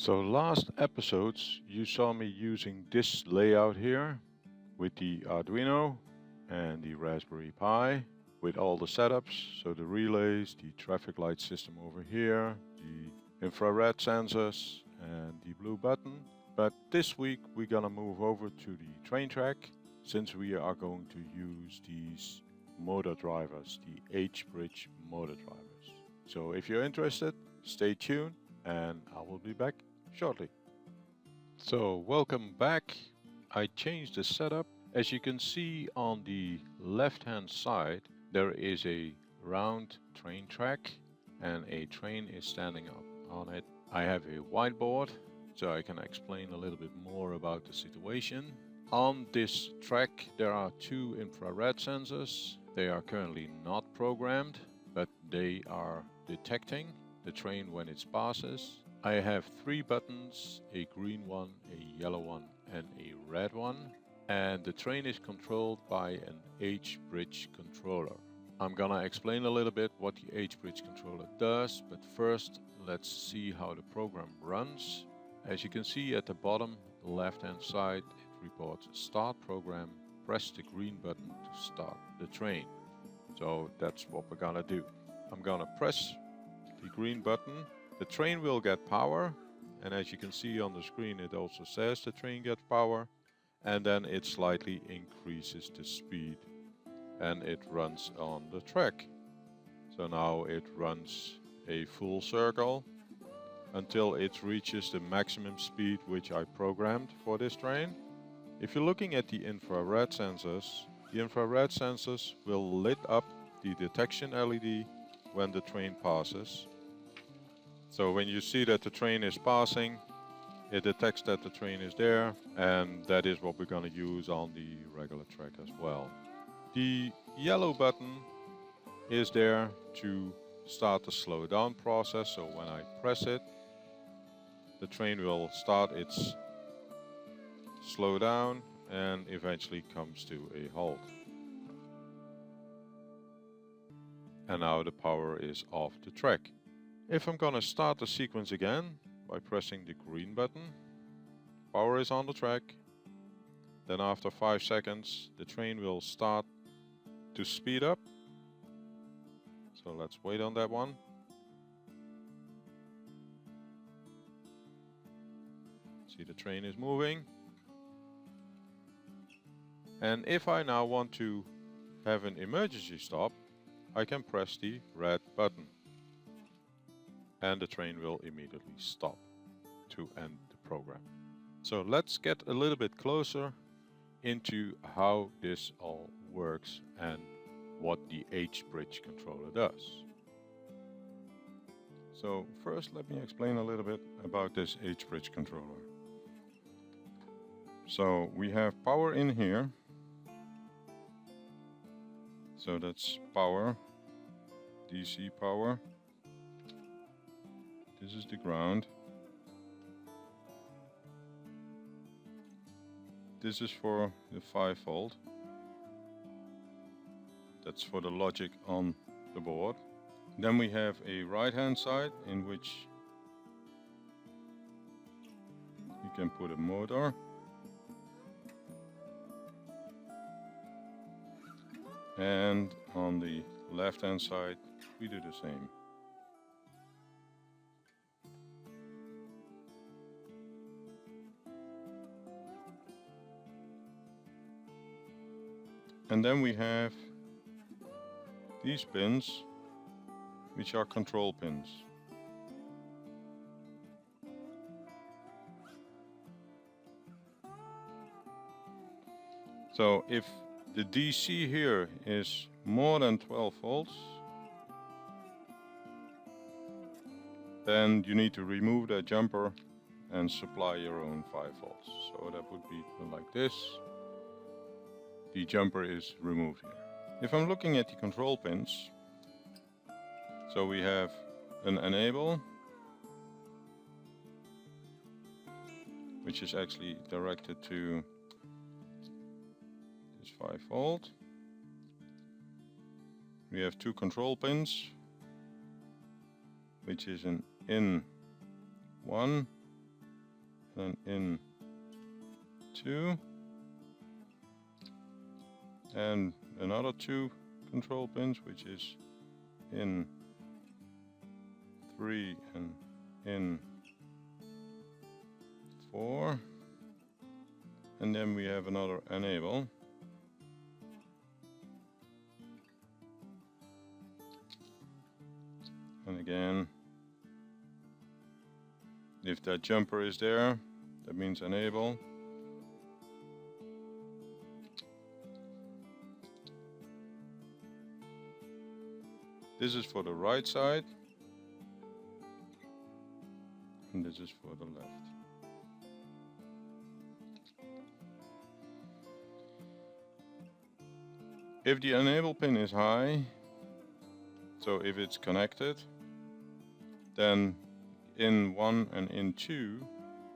So last episodes you saw me using this layout here with the Arduino and the Raspberry Pi with all the setups, so the relays, the traffic light system over here, the infrared sensors and the blue button. But this week we're gonna move over to the train track since we are going to use these motor drivers, the H-bridge motor drivers. So if you're interested, stay tuned and I will be back shortly. So welcome back. I changed the setup. As you can see on the left hand side there is a round train track and a train is standing up on it. I have a whiteboard so I can explain a little bit more about the situation. On this track there are two infrared sensors. They are currently not programmed, but they are detecting the train when it passes. I have three buttons, a green one, a yellow one and a red one. And the train is controlled by an H-bridge controller. I'm gonna explain a little bit what the H-bridge controller does, but first let's see how the program runs. As you can see at the bottom, the left hand side, it reports start program, press the green button to start the train. So that's what we're gonna do. I'm gonna press the green button. The train will get power, and as you can see on the screen it also says the train gets power, and then it slightly increases the speed and it runs on the track. So now it runs a full circle until it reaches the maximum speed which I programmed for this train. If you're looking at the infrared sensors will lit up the detection LED when the train passes. So when you see that the train is passing, it detects that the train is there, and that is what we're going to use on the regular track as well. The yellow button is there to start the slow down process, so when I press it, the train will start its slow down and eventually comes to a halt. And now the power is off the track. If I'm gonna start the sequence again by pressing the green button, power is on the track. Then after 5 seconds the train will start to speed up. So let's wait on that one. See, the train is moving. And if I now want to have an emergency stop, I can press the red button. And the train will immediately stop to end the program. So let's get a little bit closer into how this all works and what the H-bridge controller does. So first let me explain a little bit about this H-bridge controller. So we have power in here. So that's power, DC power. This is the ground. This is for the 5 volt. That's for the logic on the board. Then we have a right hand side in which you can put a motor. And on the left hand side we do the same. And then we have these pins, which are control pins. So if the DC here is more than 12 volts, then you need to remove that jumper and supply your own 5 volts. So that would be like this. The jumper is removed here. If I'm looking at the control pins, so we have an enable, which is actually directed to this 5 volt. We have two control pins, which is an in 1 then in 2, and another 2 control pins, which is in 3 and in 4, and then we have another enable. And again, if that jumper is there, that means enable. This is for the right side, and this is for the left. If the enable pin is high, so if it's connected, then in 1 and in 2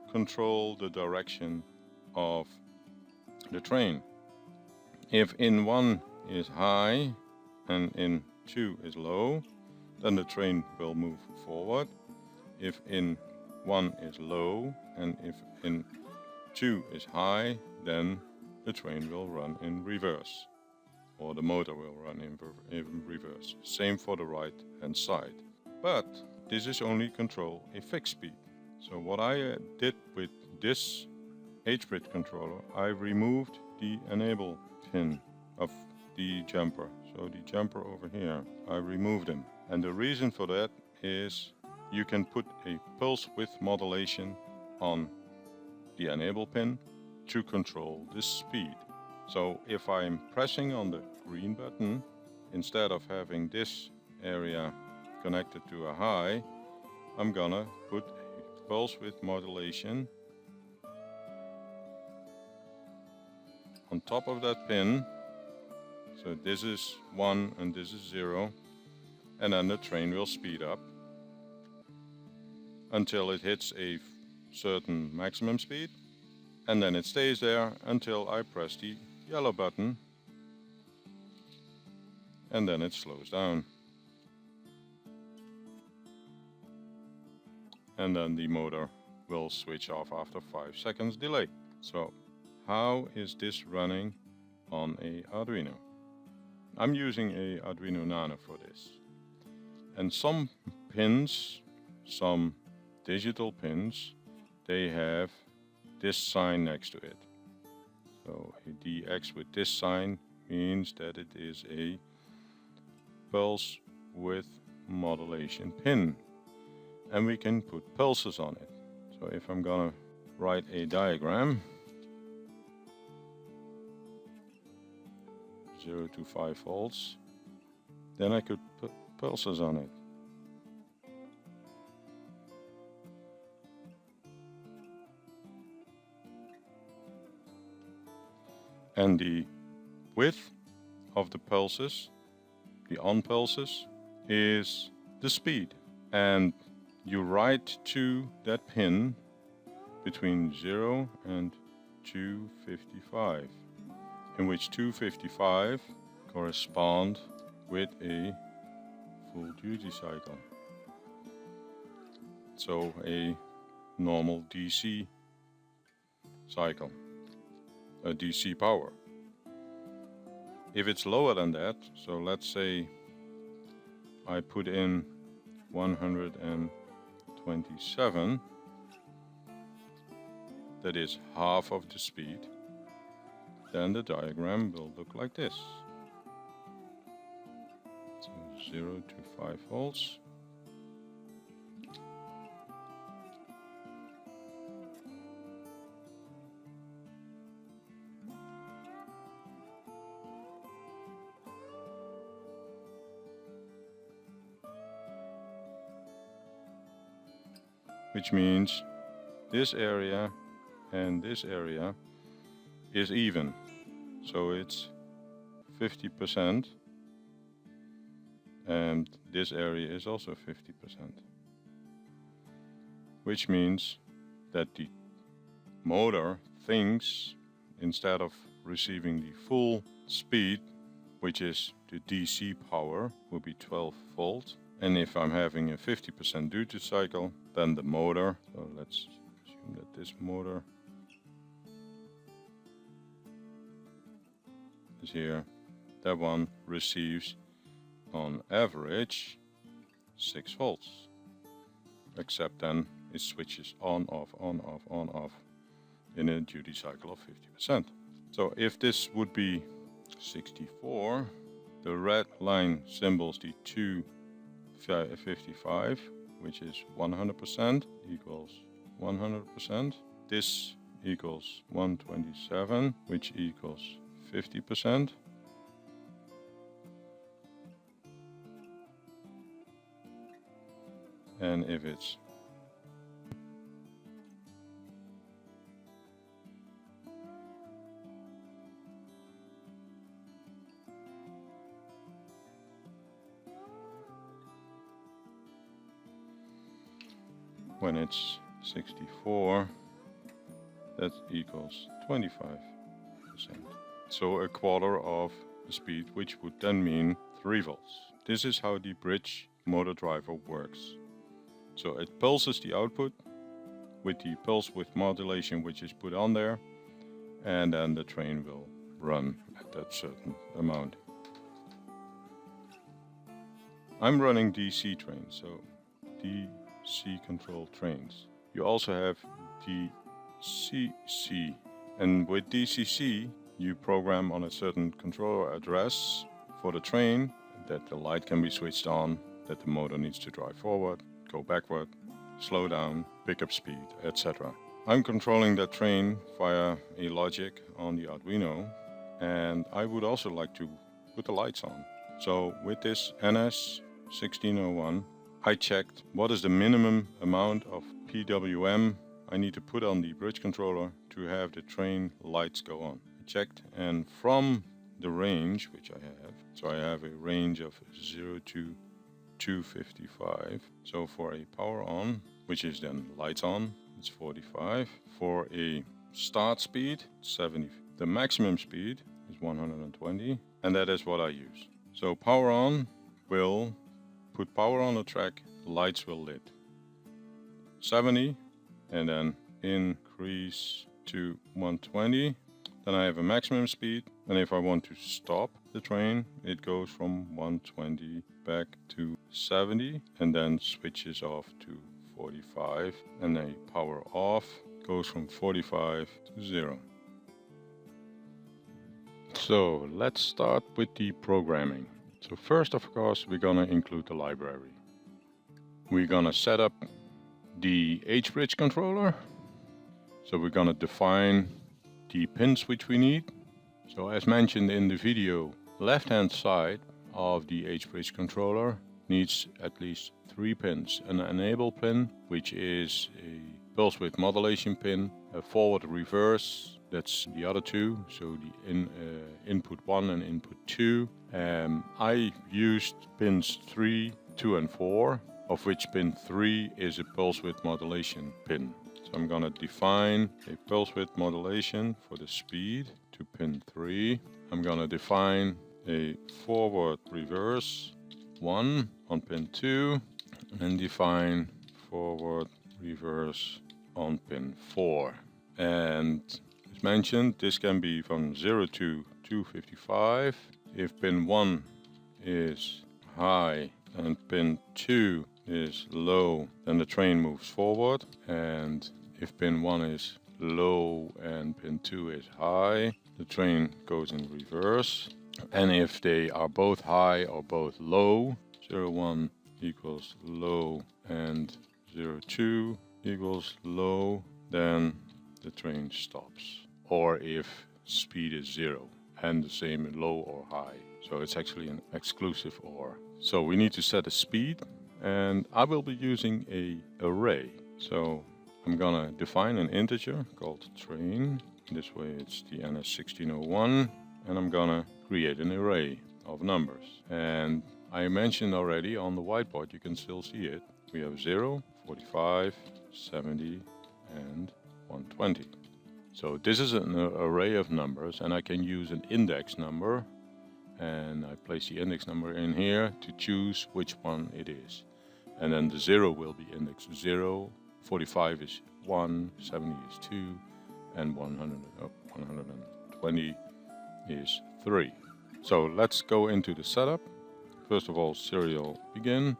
control the direction of the train. If in 1 is high and in 2 is low, then the train will move forward. If in 1 is low and if in 2 is high, then the train will run in reverse, or the motor will run in reverse. Same for the right hand side. But this is only control a fixed speed. So what I did with this H-bridge controller, I removed the enable pin of the jumper. So the jumper over here, I removed him. And the reason for that is you can put a pulse width modulation on the enable pin to control the speed. So if I'm pressing on the green button, instead of having this area connected to a high, I'm gonna put a pulse width modulation on top of that pin. So this is 1 and this is 0, and then the train will speed up until it hits a certain maximum speed, and then it stays there until I press the yellow button, and then it slows down. And then the motor will switch off after 5 seconds delay. So how is this running on a Arduino? I'm using a Arduino Nano for this. And some pins, some digital pins, they have this sign next to it. So a DX with this sign means that it is a pulse width modulation pin. And we can put pulses on it. So if I'm gonna write a diagram, 0 to 5 volts, then I could put pulses on it. And the width of the pulses, the on pulses, is the speed. And you write to that pin between 0 and 255, in which 255 correspond with a full duty cycle. So a normal DC cycle, a DC power. If it's lower than that, so let's say I put in 127, that is half of the speed, then the diagram will look like this. So 0 to 5 volts. Which means this area and this area is even. So it's 50%, and this area is also 50%. Which means that the motor thinks, instead of receiving the full speed, which is the DC power, will be 12 volts. And if I'm having a 50% duty cycle, then the motor, so let's assume that this motor is here. That one receives on average 6 volts, except then it switches on, off, on, off, on, off in a duty cycle of 50%. So if this would be 64, the red line symbols the 255, which is 100% equals 100%. This equals 127, which equals 50%. And if it's when it's 64, that equals 25%. So a quarter of the speed, which would then mean 3 volts. This is how the bridge motor driver works. So it pulses the output with the pulse width modulation which is put on there, and then the train will run at that certain amount. I'm running DC trains, so DC controlled trains. You also have DCC, and with DCC you program on a certain controller address for the train that the light can be switched on, that the motor needs to drive forward, go backward, slow down, pick up speed, etc. I'm controlling that train via a logic on the Arduino, and I would also like to put the lights on. So with this NS1601, I checked what is the minimum amount of PWM I need to put on the bridge controller to have the train lights go on. I checked, and from the range which I have, so I have a range of 0 to 255. So for a power on, which is then lights on, it's 45. For a start speed, 70. The maximum speed is 120, and that is what I use. So power on will put power on the track, lights will lit. 70, and then increase to 120. Then I have a maximum speed, and if I want to stop the train, it goes from 120 back to 70, and then switches off to 45, and a power off goes from 45 to 0. So let's start with the programming. So first, of course, we're gonna include the library. We're gonna set up the H-bridge controller. So we're gonna define the pins which we need. So as mentioned in the video, left hand side of the H-bridge controller needs at least 3 pins. An enable pin, which is a pulse width modulation pin, a forward reverse, that's the other 2, so the input 1 and input 2. I used pins 3, 2 and 4, of which pin 3 is a pulse width modulation pin. So I'm gonna define a pulse width modulation for the speed to pin 3. I'm gonna define a forward reverse 1 on pin 2, and define forward reverse on pin 4. And as mentioned, this can be from 0 to 255. If pin 1 is high and pin 2 is low, then the train moves forward, and if pin 1 is low and pin 2 is high, the train goes in reverse. And if they are both high or both low, 0,1 equals low and 0,2 equals low, then the train stops. Or if speed is 0 and the same in low or high. So it's actually an exclusive OR. So we need to set a speed, and I will be using a array. So I'm gonna define an integer called train. This way it's the NS1601, and I'm gonna create an array of numbers. And I mentioned already on the whiteboard, you can still see it. We have 0, 45, 70 and 120. So this is an array of numbers, and I can use an index number, and I place the index number in here to choose which one it is. And then the 0 will be index 0, 45 is 1, 70 is 2, and 120 is 3. So let's go into the setup. First of all, serial begin.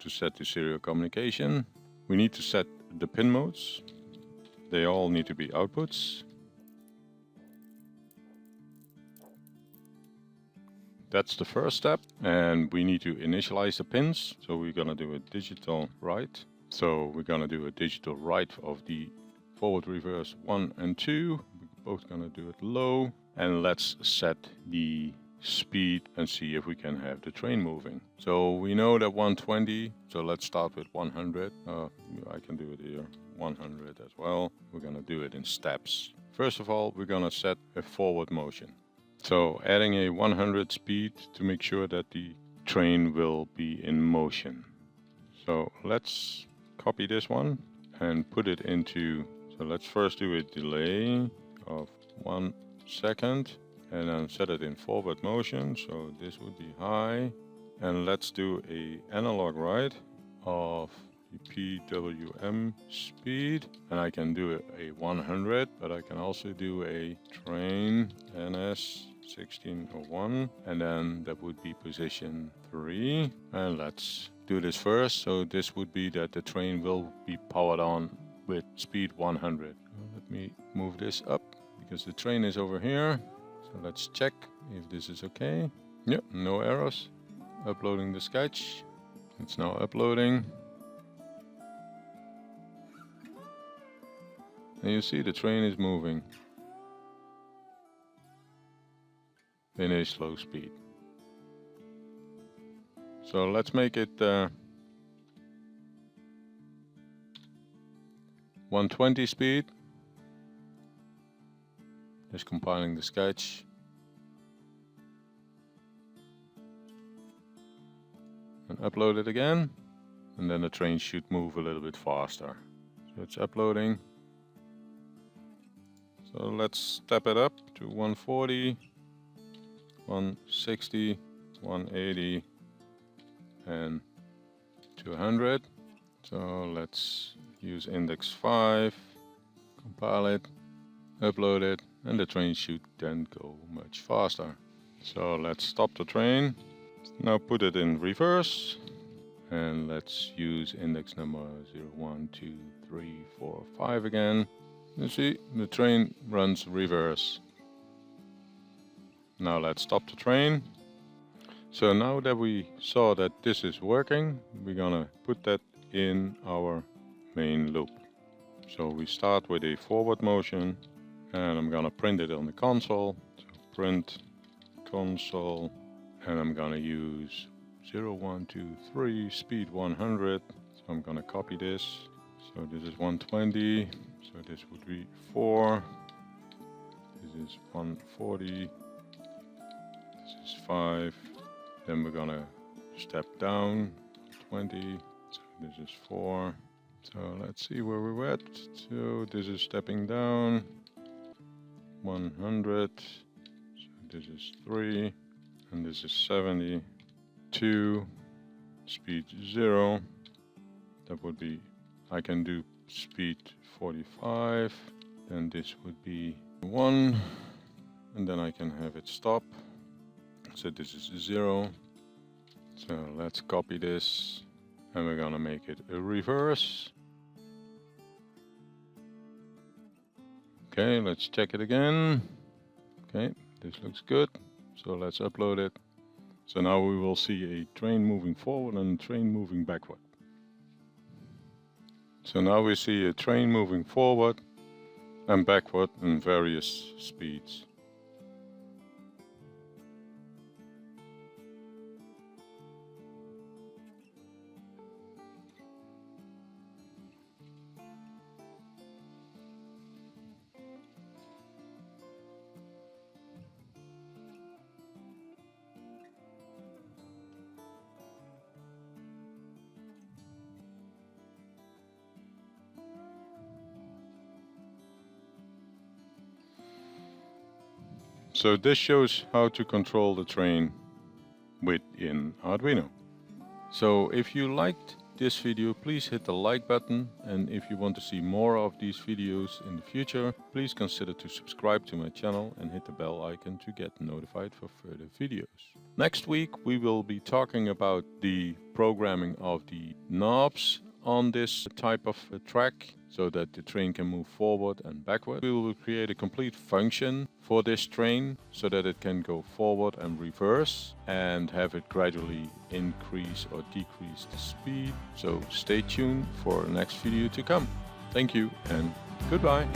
To set the serial communication, we need to set the pin modes. They all need to be outputs. That's the first step, and we need to initialize the pins. So we're gonna do a digital write. So we're gonna do a digital write of the forward reverse 1 and 2. We're both gonna do it low, and let's set the speed and see if we can have the train moving. So we know that 120, so let's start with 100. I can do it here, 100 as well. We're gonna do it in steps. First of all, we're gonna set a forward motion. So adding a 100 speed to make sure that the train will be in motion. So let's copy this one and put it into, so let's first do a delay of 1 second. And then set it in forward motion, so this would be high. And let's do a analog write of the PWM speed. And I can do a 100, but I can also do a train NS 1601. And then that would be position 3. And let's do this first. So this would be that the train will be powered on with speed 100. Let me move this up because the train is over here. So let's check if this is okay. Yep, no errors. Uploading the sketch. It's now uploading. And you see the train is moving in a slow speed. So let's make it 120 speed. Just compiling the sketch. And upload it again. And then the train should move a little bit faster. So it's uploading. So let's step it up to 140, 160, 180, and 200. So let's use index 5, compile it, upload it, and the train should then go much faster. So let's stop the train. Now put it in reverse. And let's use index number 0, 1, 2, 3, 4, 5 again. You see, the train runs reverse. Now let's stop the train. So now that we saw that this is working, we're gonna put that in our main loop. So we start with a forward motion, and I'm gonna print it on the console. So print console, and I'm gonna use 0, 1, 2, 3, speed 100. So I'm gonna copy this. So this is 120, so this would be 4. This is 140. This is 5. Then we're gonna step down 20. So this is 4. So let's see where we're at. So this is stepping down 100. So this is 3. And this is 70. 2. Speed 0. That would be, I can do speed 45. Then this would be 1. And then I can have it stop. So this is 0. So let's copy this. And we're gonna make it a reverse. Okay, let's check it again. Okay, this looks good. So let's upload it. So now we will see a train moving forward and a train moving backward. So now we see a train moving forward and backward in various speeds. So this shows how to control the train within Arduino. So if you liked this video, please hit the like button, and if you want to see more of these videos in the future, please consider to subscribe to my channel and hit the bell icon to get notified for further videos. Next week we will be talking about the programming of the knobs on this type of track so that the train can move forward and backward. We will create a complete function for this train so that it can go forward and reverse and have it gradually increase or decrease the speed. So stay tuned for the next video to come. Thank you and goodbye.